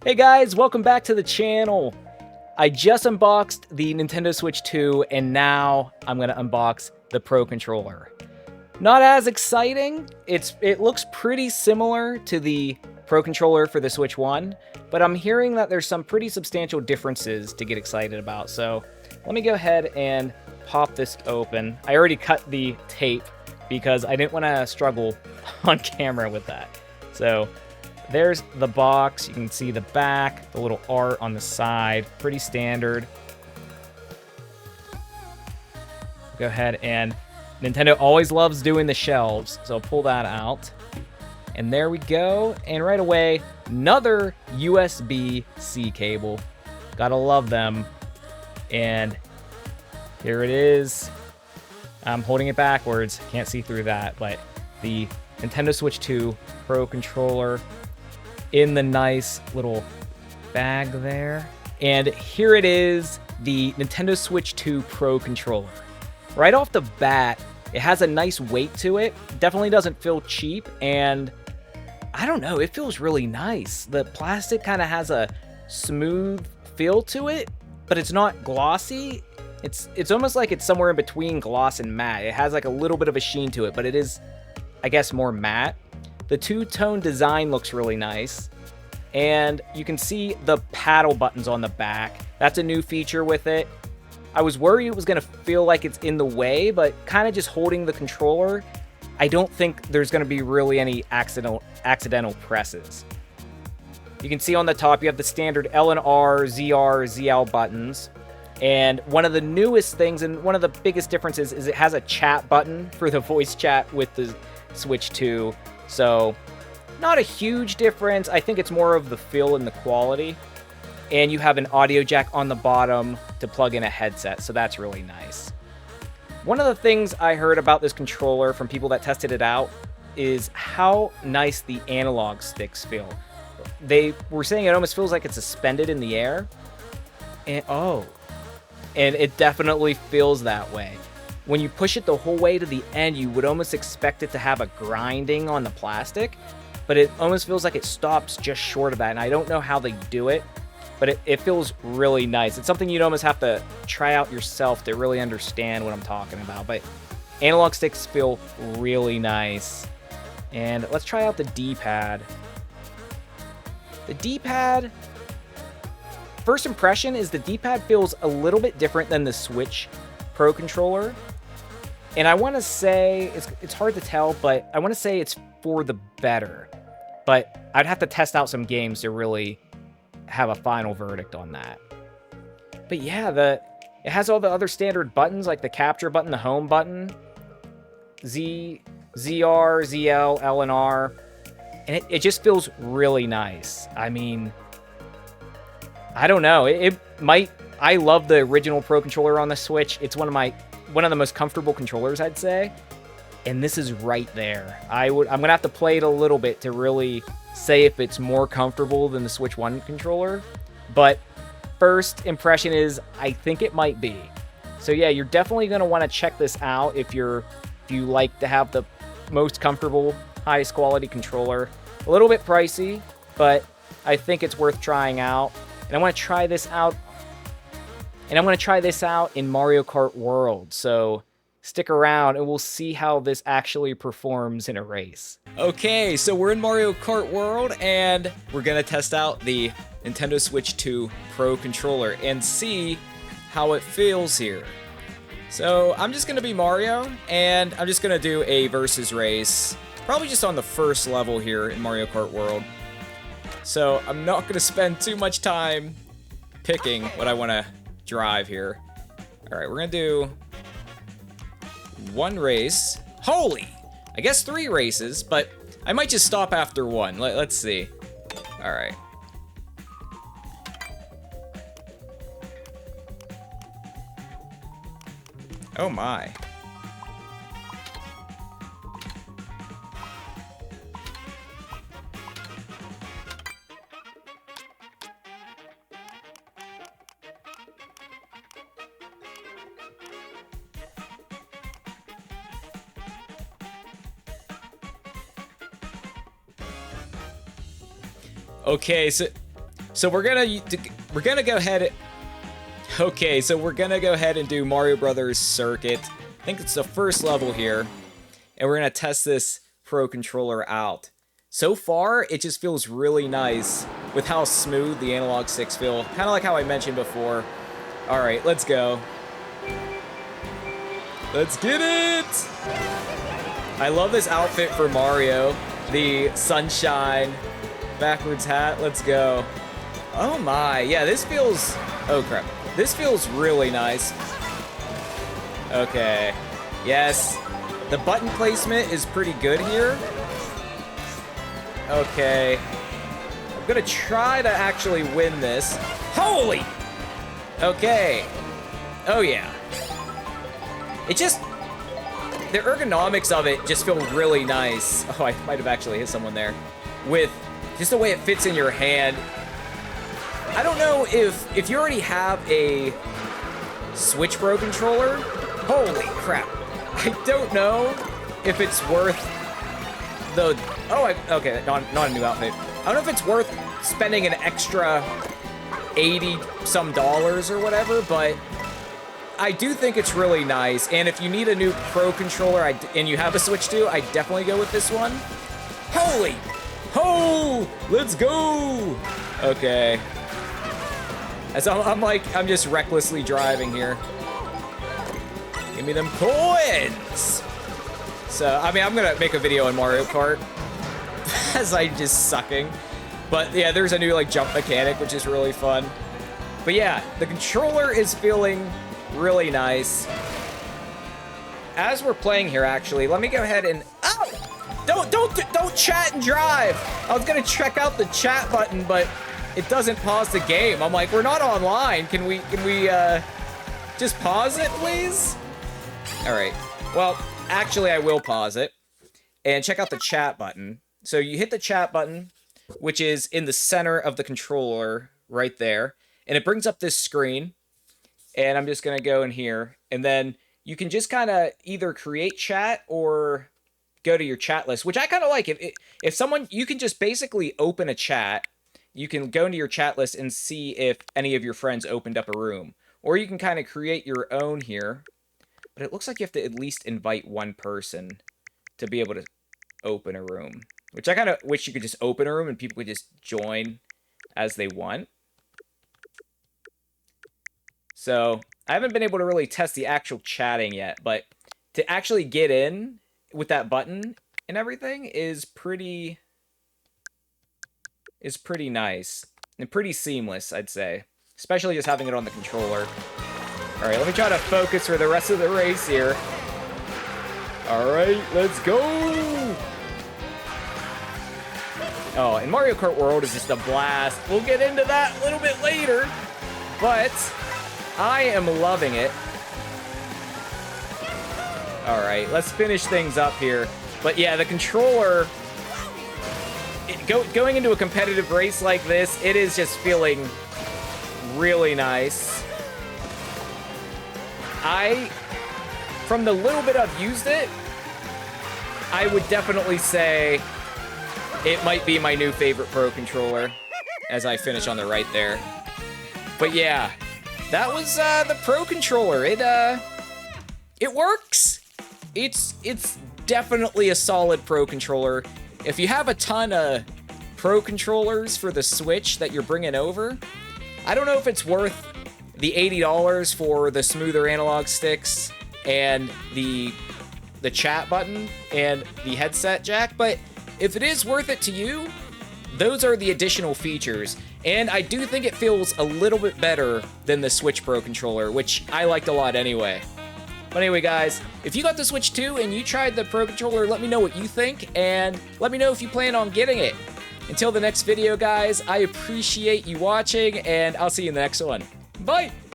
Hey guys, welcome back to the channel. I just unboxed the Nintendo Switch 2 and now I'm going to unbox the Pro Controller. Not as exciting. It looks pretty similar to the Pro Controller for the Switch 1, but I'm hearing that there's some pretty substantial differences to get excited about. So let me go ahead and pop this open. I already cut the tape because I didn't want to struggle on camera with that. So there's the box. You can see the back, the little art on the side, pretty standard. Go ahead and Nintendo always loves doing the shelves, so I'll pull that out. And there we go. And right away, another USB-C cable. Gotta love them. And here it is. I'm holding it backwards. Can't see through that, but the Nintendo Switch 2 Pro Controller in the nice little bag there. And here it is, the Nintendo Switch 2 Pro Controller. Right off the bat, it has a nice weight to it. Definitely doesn't feel cheap, and I don't know, it feels really nice. The plastic kind of has a smooth feel to it, but it's not glossy. It's almost like it's somewhere in between gloss and matte. It has like a little bit of a sheen to it, but it is, I guess, more matte. The two-tone design looks really nice, and you can see the paddle buttons on the back. That's a new feature with it. I was worried it was going to feel like it's in the way, but kind of just holding the controller, I don't think there's going to be really any accidental presses. You can see on the top, you have the standard L and R, ZR, ZL buttons. And one of the newest things, and one of the biggest differences, is it has a chat button for the voice chat with the Switch 2. So, not a huge difference. I think it's more of the feel and the quality. And you have an audio jack on the bottom to plug in a headset, so that's really nice. One of the things I heard about this controller from people that tested it out is how nice the analog sticks feel. They were saying it almost feels like it's suspended in the air. And it definitely feels that way. When you push it the whole way to the end, you would almost expect it to have a grinding on the plastic, but it almost feels like it stops just short of that, and I don't know how they do it, but it feels really nice. It's something you'd almost have to try out yourself to really understand what I'm talking about, but analog sticks feel really nice. And let's try out the D-pad. The D-pad, first impression is the D-pad feels a little bit different than the Switch Pro Controller. And I want to say, it's hard to tell, but I want to say it's for the better. But I'd have to test out some games to really have a final verdict on that. But yeah, it has all the other standard buttons, like the capture button, the home button, ZR, ZL, L and R. And it just feels really nice. I mean, I don't know. I love the original Pro Controller on the Switch. It's one of the most comfortable controllers, I'd say. And this is right there. I'm gonna have to play it a little bit to really say if it's more comfortable than the Switch 1 controller. But first impression is, I think it might be. So yeah, you're definitely gonna want to check this out if you like to have the most comfortable, highest quality controller. A little bit pricey, but I think it's worth trying out. And I want to try this out. And I'm going to try this out in Mario Kart World, so stick around and we'll see how this actually performs in a race. Okay, so we're in Mario Kart World and we're going to test out the Nintendo Switch 2 Pro Controller and see how it feels here. So I'm just going to be Mario and I'm just going to do a versus race, probably just on the first level here in Mario Kart World. So I'm not going to spend too much time picking what I want to drive here. Alright, we're gonna do one race. Holy! I guess 3 races, but I might just stop after one. Let's see. Alright. Oh my. Okay, so So we're gonna go ahead. Okay, so we're gonna go ahead and do Mario Brothers Circuit. I think it's the first level here, and we're gonna test this Pro Controller out. So far, it just feels really nice with how smooth the analog sticks feel. Kind of like how I mentioned before. All right, let's go. Let's get it! I love this outfit for Mario. The sunshine, backwards hat, let's go. Oh my, yeah, this feels, oh crap. This feels really nice. Okay, yes. The button placement is pretty good here. Okay. I'm gonna try to actually win this. Holy! Okay. Oh yeah. It just, the ergonomics of it just feel really nice. Oh, I might have actually hit someone there. With just the way it fits in your hand. I don't know if you already have a Switch Pro controller. Holy crap. I don't know if it's worth the... Oh, okay, not a new outfit. I don't know if it's worth spending an extra $80-some or whatever, but I do think it's really nice. And if you need a new Pro controller and you have a Switch 2, I definitely go with this one. Holy! Oh! Let's go! Okay. As I'm just recklessly driving here. Give me them coins! So, I mean, I'm gonna make a video on Mario Kart as I'm just sucking. But yeah, there's a new like jump mechanic, which is really fun. But yeah, the controller is feeling really nice. As we're playing here, actually, let me go ahead and... Oh! Don't chat and drive! I was gonna check out the chat button, but it doesn't pause the game. I'm like, we're not online. Can we just pause it, please? All right. Well, actually, I will pause it and check out the chat button. So you hit the chat button, which is in the center of the controller right there, and it brings up this screen. And I'm just gonna go in here, and then you can just kind of either create chat or go to your chat list, which I kind of like. If someone, you can just basically open a chat. You can go into your chat list and see if any of your friends opened up a room. Or you can kind of create your own here. But it looks like you have to at least invite one person to be able to open a room. Which I kind of wish you could just open a room and people could just join as they want. So, I haven't been able to really test the actual chatting yet. But to actually get in with that button and everything is pretty nice and pretty seamless, I'd say, especially just having it on the controller. All right, let me try to focus for the rest of the race here. All right, let's go. Oh, and Mario Kart World is just a blast. We'll get into that a little bit later, but I am loving it. All right, let's finish things up here. But yeah, the controller, going into a competitive race like this, it is just feeling really nice. From the little bit I've used it, I would definitely say it might be my new favorite Pro controller as I finish on the right there. But yeah, that was the Pro controller. It works. It's definitely a solid Pro controller. If you have a ton of Pro controllers for the Switch that you're bringing over, I don't know if it's worth the $80 for the smoother analog sticks and the chat button and the headset jack, but if it is worth it to you, those are the additional features. And I do think it feels a little bit better than the Switch Pro controller, which I liked a lot anyway. But anyway, guys, if you got the Switch 2 and you tried the Pro controller, let me know what you think, and let me know if you plan on getting it. Until the next video, guys, I appreciate you watching, and I'll see you in the next one. Bye!